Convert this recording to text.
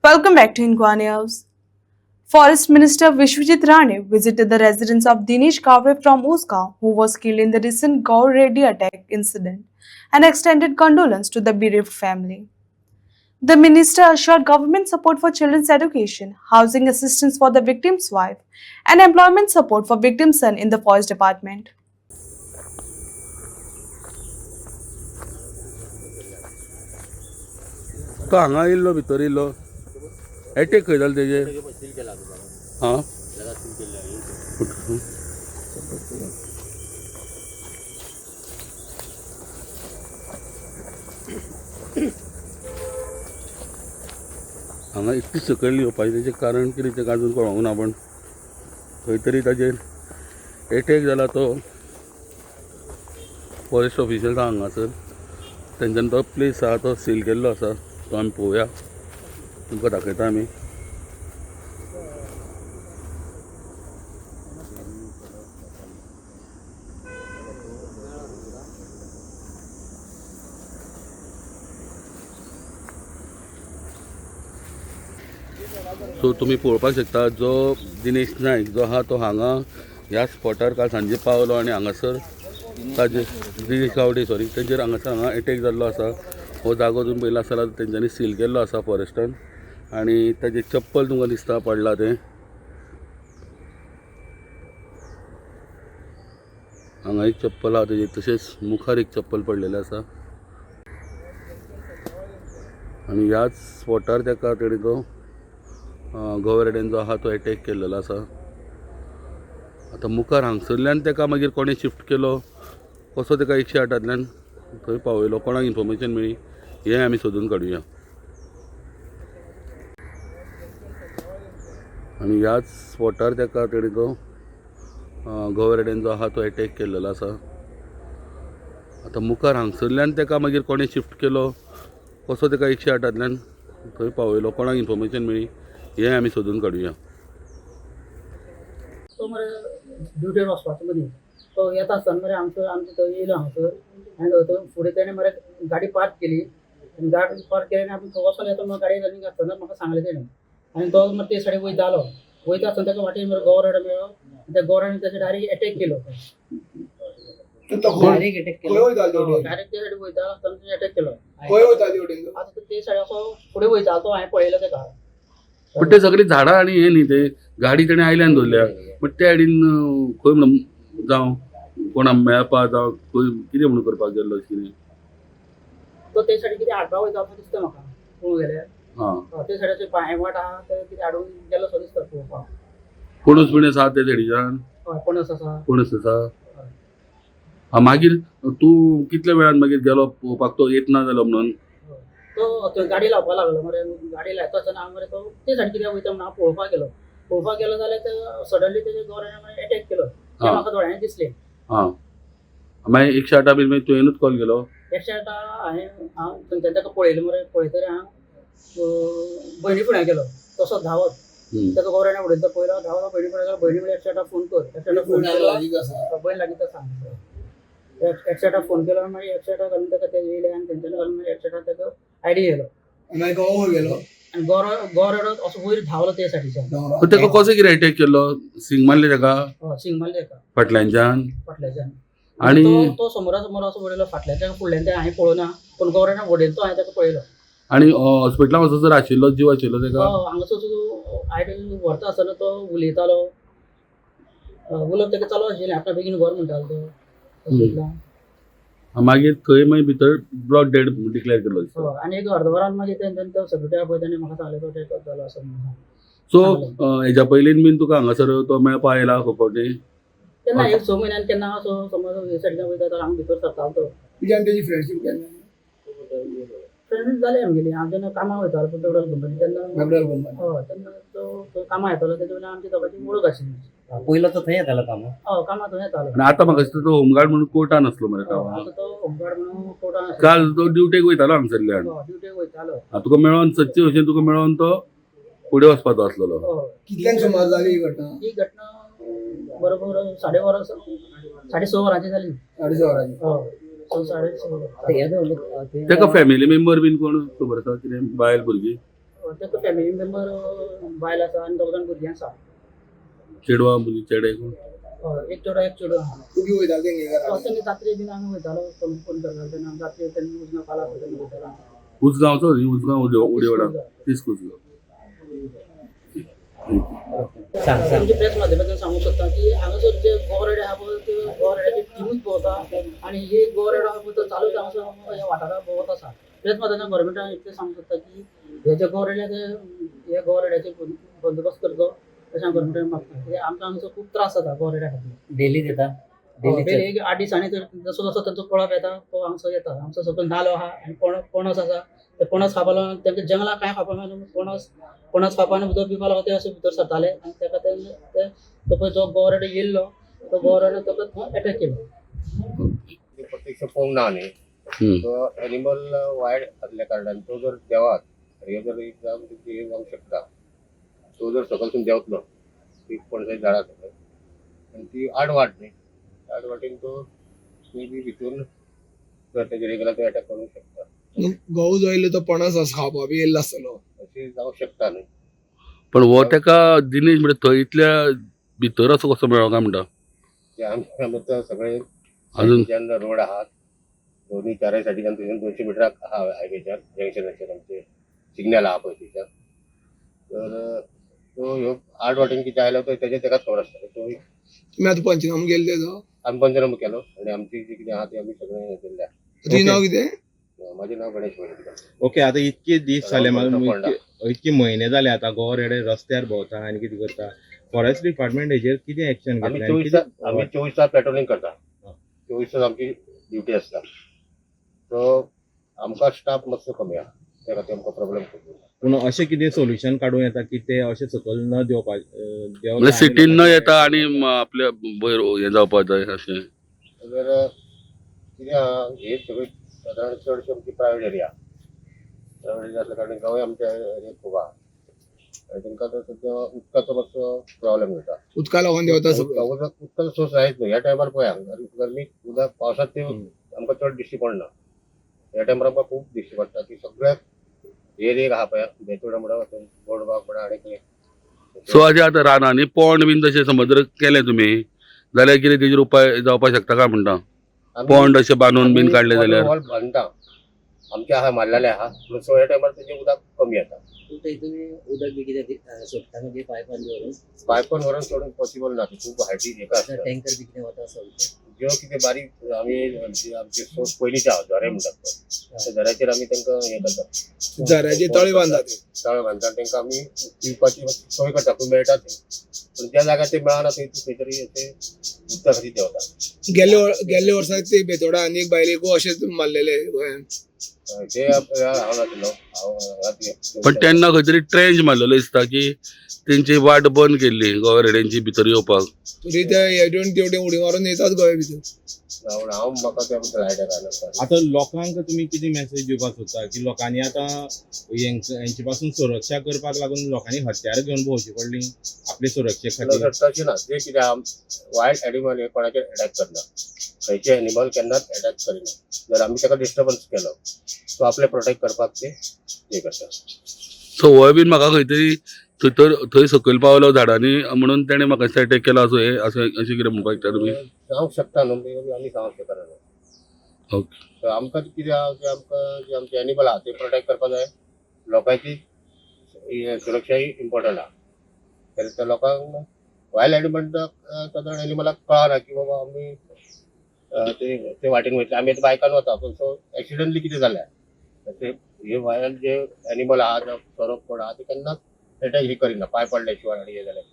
Welcome back to Inqua News. Forest Minister Vishwajit Rane visited the residence of Dinesh Kavre from Uska, who was killed in the recent Gaur Reddy attack incident, and extended condolence to the bereaved family. The minister assured government support for children's education, housing assistance for the victim's wife, and employment support for victim's son in the forest department. तो हांगा इल्लो भितर इल्लो attack खंय जालो तेजे हां हांगा इतली सकयल येवपाचें तेजें कारण कितें तें अजून कळोंक ना पण खंय तरी ताजेर एटॅक जाला तो फॉरेस्ट ऑफिशियल हांगासर तेंच्यानी तो प्लेस आहा तो सील केल्लो आसा तो आमी पळोवया तुमकां दाखयता आमी सो तुमी पळोवपाक शकता जो दिनेश नायक जो आहा तो हांगा ह्या स्पॉटार काल सांजे पावलो आनी हांगासर ताजे दिनेश गावडे सॉरी तेंचेर हांगा एटॅक जाल्लो आसा हो जागो तुम्ही पळयला आसतलो तेंच्यांनी सील केल्लो आसा फॉरेस्टान आनी ताजें चप्पल तुमकां दिसता पडला तें हांगा एक चप्पल आहा तेजें तशेंच मुखार एक चप्पल पडलेलें आसा आनी ह्याच स्पॉटार तेका तेणी तो गवरेडेन जो आहा तो एटॅक केल्लो आसा आतां मुखार हांगसरल्यान तेका मागीर कोणें शिफ्ट केलो कसो तेका 108तल्यान थंय पावयलो कोणाक इन्फॉर्मेशन मेळ्ळी हें आमी सोदून काडुया आनी ह्याच स्पॉटार तेका तेणी तो गवरेडेन जो आहा तो एटॅक केल्लो आसा आतां मुखार हांगसरल्यान तेका मागीर कोणें शिफ्ट केलो कसो तेका 108तल्यान थंय पावयलो कोणाक इन्फॉर्मेशन मेळ्ळी हें आमी सोदून काडुया तो मरे ड्युटीर वचपाचो मदीं तो येता आसतना मरे आमचो थंय येयलो हांगसर आनी थंय फुडें तेणें मरे गाडी पार्क केली आनी गाडी पार्क केली आनी आमी थंय वचोन येता मरे गाडी रनींग आसतना म्हाका सांगलें तेणें आनी तो मरे ते सायडीक वयतालो आसतना ताका वाटेर मरे गौराडो मेळ्ळो त्या गौराडे ताचेर डायरेक्ट एटॅक केलो डायरेक्ट ते सायडीक वयतालो आसतना ताणें अटॅक केलो आतां ते सायडीक असो फुडें वयतालो तो हांवें पळयलो तेका पण ते सगळी झाडां आनी हें न्ही ते गाडी तेणें आयल्यान दवरल्या बट त्या सायडीन खंय म्हणून जावं कोणा मेळपा जावं खंय कितें म्हणून करपाक गेल्लो कितें तो ते सायडीक कितें हाडपाक वयता असो दिसता म्हाका पळोवंक गेल्यार हां ते सायडीचे पांय वाट आहा ते कितें हाडून गेलो सो दिसता पळोवपाक पणस बिणस आहा ते सायडीच्यान हय पणस आसा पणस आसा मागीर तूं कितल्या वेळान मागीर गेलो पळोवपाक तो येत ना जालो म्हणून तो थंय गाडी लावपाक लागलो मरे गाडी लायता आसतना हांव मरे तो ते सायडीक कित्याक वयता म्हणून हांव पळोवपाक गेलो जाल्यार ते सडनली तेजे गौराणे मरे अटॅक केलो ते म्हाका दोळ्यांनी दिसलें हां मागीर 108 बी मागीर तुवेंनूच कॉल केलो 108 हांव थंयच्यान ताका पळयलो मरे पळयतरी हांव भयणी फुड्यान गेलो तसो धांवत ताका गौराणे उडयता पळयलो धांवत भयणी फुड्यान गेलो भयणी म्हळ्यार 108 फोन कर 108 फोन केलो भयण लागीं तो सांग 108 फोन केलो मागीर 108 घालून ताका ते येयले आनी तेंच्यानी घालून मागीर 108 ताका आयडी येयलो आनी गौराडो असो वयर धांवलो ते सायडीच्यान तेका कसो कितें अटॅक केल्लो सिंग मारले तेका सिंग मारले ताका फाटल्यानच्यान फाटल्याच्यान आनी तो समोर असो उडयलो फाटल्याच्यान फुडल्यान ते हांवें पळोवना पूण गौराणे उडयलो तो हांवें ताका पळयलो आनी हॉस्पिटलान वचसर आशिल्लो जीव आशिल्लो तेका हांगासर आयडी व्हरता आसतना तो उलयतालो उलोवप ताका चालू आशिल्लें आपणा बेगीन व्हर म्हणटालो तो हॉस्पिटलान मागीर खंय मागीर भितर ब्लॉक डेड डिक्लेअर केलो आनी एक अर्द वरान मागीर तेंच्यानी तो सेक्युरिटी पळय ताणें म्हाका सांगलें तो टेक जालो आसा म्हणून सो हेच्या पयलीं बीन तुका हांगासर तो मेळपा आयला खोपोटी केन्ना एक 6 म्हयन्यान केन्ना असो समज हे सायडीन वयता तर हांव भितर सरतालो तो तेजी फ्रेंडशीप केन्ना फ्रेंड जाले आमगेली हांव जेन्ना कामाक वयतालो पेट्रोल कंपनी तेन्ना हय तेन्ना तो कामाक येतालो तेजे वयल्यान आमची दोगांची वळख आशिल्ली पयलो तो थंय येतालो कामाक हय कामाक थंय येतालो आनी आतां म्हाका दिसता तो होमगार्ड म्हणून कोर्टान आसलो मरे कामाक आतां तो होमगार्ड म्हणून कोर्टान काल तो ड्युटेक वयतालो हांगसरल्यान ड्युटेक वयतालो तुका मेळोन सच्चे भशेन तुका मेळोन तो फुडें वचपाचो आसलेलो कितल्यांक सुमार जाली ही घटना ही घटना बरोबर 6:30 वरांची जाली 6:30 वरांची हय 6:30 तेका फॅमिली मेंबर बीन कोण खबर आसा कितें बायल भुरगीं तेका फॅमिली मेंबर बायल आसा आनी 2 जाण भुरगीं आसा. चेडवा भुरगीं चेडे कोण? एक चेडो एक चेडूं आहा. तुम्ही वयता तेंगे घरा तेन्ना जात्रे बीन आमी वयतालो फोन करतालो तेन्ना जात्रे तेन्ना उजगांव काला तेन्ना वयतालो. उसगांवचो न्ही उजगांव उडीवाडा तीच उसगांव. म्हणजे प्रेस माध्यमांतल्यान सांगूंक सोदता की हांगासर जे गोवरेडे आहा पळय ते गोवरेड्याची टिमूच भोंवता आनी ही गोवरेडो आहा पळय तो चालूच हांगासर ह्या वाठारांत भोंवत आसा. प्रेस माध्यमांतल्यान गव्हर्मेंटान इतलें सांगूंक सोदता की हे जे गोवरेड्याचे हे गोवरेड्याचे बंदोबस्त करचो अशें हांव गव्हर्मेंटान मागता. कित्याक आमकां हांगासर खूब त्रास जाता गोवरेड्या खातीर. डेली देता डेली एक 8 दिसांनी तर जसो जसो तांचो कळप येता तो हांगासर येता. आमचो सकयल नालो आहा आनी पणस आसा ते पणस खावपा लागून तेंका जंगलां कांय खावपा मेळना पणस खावपाक उदक पिवपा लागून ते अशे भितर सरताले आनी तेका तो पळय जो गोवरेडो येयल्लो तो गोवरेडो ताका अटॅक केलो. ते प्रत्यक्ष पळोवंक ना न्ही तो एनिमल वायल्ड आसल्या कारणान तो जर देवात हे जर एक जावन हे जावंक शकता. तो जर सकलसून देंवतलो ती पणसाची झाडां सकयल आनी ती आडवाट न्ही आडवाटीन तो मे बी भितून जर तेजेर गेला तो अटॅक करूंक शकता. गहू जो येयलो तो पणस असो खावपा बी येयल्लो आसतलो. अशें जावंक शकता न्ही. पण हो तेका दिनेश म्हणजे थंय इतल्या भितर असो कसो मेळ्ळो काय म्हणटा? ते आमच्या मतान सगळे अजून जेन्ना रोड आहात दोन्ही चारय सायडीच्यान थंयच्यान 200 मिटर आहा हायवेच्यार जंक्शनाचेर आमचे सिग्नल आहा पळय थंयच्यान तर तो ह्यो 8 वाटेन कितें आयलो तो तेकाच खबर आसतलें. तो तुम्ही आतां पंचनामो केलो तेजो आमी पंचनामो केलो आनी आमची जी कितें आहा ती आमी सगळें हें केल्लें आहा. तुझें नाव कितें? माझें नाव गणेश वैद्य. ओके आता इतके दीस जाले फोंडा. इतके म्हयने जाले आता गोवरेडे रस्त्यार भोंवता आनी कितें करता फॉरेस्ट डिपार्टमेंट हेजेर कितें एक्शन आमी घेतलें 24 तास पेट्रोलिंग करता. 24 तास आमची ड्युटी आसता. सो आमकां स्टाफ मातसो कमी आहा त्या खातीर आमकां प्रॉब्लेम खूब जाता. पूण अशें कितें सोल्युशन काडूं येता की ते अशें सकयल न देवपाक म्हणजे सिटीन न येता आणि आपल्या भयर हें जावपाक जाय अशें. जर कितें आहा हे सगळे सादारण चडशे आमची प्रायवेट एरिया आसल्या कारणान गांवय आमच्या एरियेक खूब आहा आनी तांकां तर सद्या उदकाचो मातसो प्रॉब्लेम जाता. उदका लागून देवता सगळं. उदकाचो सोर्स जायच न्हू. ह्या टायमार पळया गरमीक उदक पावसांत ते आमकां चड दिश्टी पडना. ह्या टायमार आमकां खूब दिश्टी पडटा ती सगळ्याक एरियेक आहा पळया बेतोडा म्हणा बोडबाग म्हणा आनी कितें. सो आतां रानांनी पोंड बीन तशें समज जर केलें तुमी जाल्यार कितें तेजेर उपाय जावपाक शकता काय म्हणटा? पोंड अशें बांदून बीन काडले जाल्यार वॉल बांदता आमचे आहा मारलेले आहा सो ह्या टायमार तेजें उदक कमी येता. थंय उदक बी कितें सोडटा म्हणजे पायपान दवरून पायपान व्हरून सोडूंक पॉसिबल ना. खूब हायटीन हेका आसता. टँकर बी कितें वता आसा ज्यो कितें बारीक आमचे सोर्स पयलींचे आहा झरे म्हणटात पळय त्या झऱ्याचेर आमी तांकां हें करता. झऱ्याचे तळे बांदतात. तळे बांदता तांकां आमी पिवपाची सोय करता पूण मेळटा थंय. पूण ज्या जाग्यार ते मेळना थंय खंय तरी अशें उदका खातीर देंवता. गेल्ले वर्सा ते बेतोडा आनी एक बायलेक अशेंच मारलेले गोंयान. ते हांव नासलो पण तेन्ना खंय तरी ट्रेंच मारलेलो दिसता की तेंची वाट बंद केल्ली गोवरेड्यांची भितर येवपाक. तरी ते हेवटेन तेवटेन उडी मारून येतात गोंया भितर. हांव म्हाका त्या बद्दल आयडिया ना. आता लोकांक तुमी कितें मेसेज दिवपाक सोदता की लोकांनी आता हेंचे पासून सुरक्षा करपाक लागून लोकांनी हत्यार घेवन भोंवची पडली आपले सुरक्षे खातीर? तशें ना. ते कितें वायल्ड एनिमल हे कोणाचेर अटॅक करना. खंयचे एनिमल केन्नाच अटॅक करिना. जर आमी ताका डिस्टर्बन्स केलो सो आपले प्रोटेक्ट करपाक ते हे करता. सो हो बीन म्हाका खंय तरी थंय सकयल पावलो झाडांनी म्हणून तेणें म्हाका अटॅक केलो असो हे अशें कितें म्हणपाक शकता तुमी? जावंक शकता न्हू आमी सांगूंक शकना. ओके. सो आमकां कितें आहा की आमकां जे आमचे एनिमल आहा ते प्रोटेक्ट करपाक जाय. लोकांची सुरक्षा ही इम्पॉर्टंट आहा. तर त्या लोकांक वायल्ड एनिमल सादारण एनिमलाक कळना की बाबा आमी ते वाटेन वयतले. आमी आतां बायकान वता पूण सो एक्सिडेंटली कितें जालें ते हे वायल्ड जे एनिमल आहा जावं सोरोप कोण आहा ते केन्नाच अटॅक हे करिना पांय पडल्या शिवाय आनी हे जाल्यार.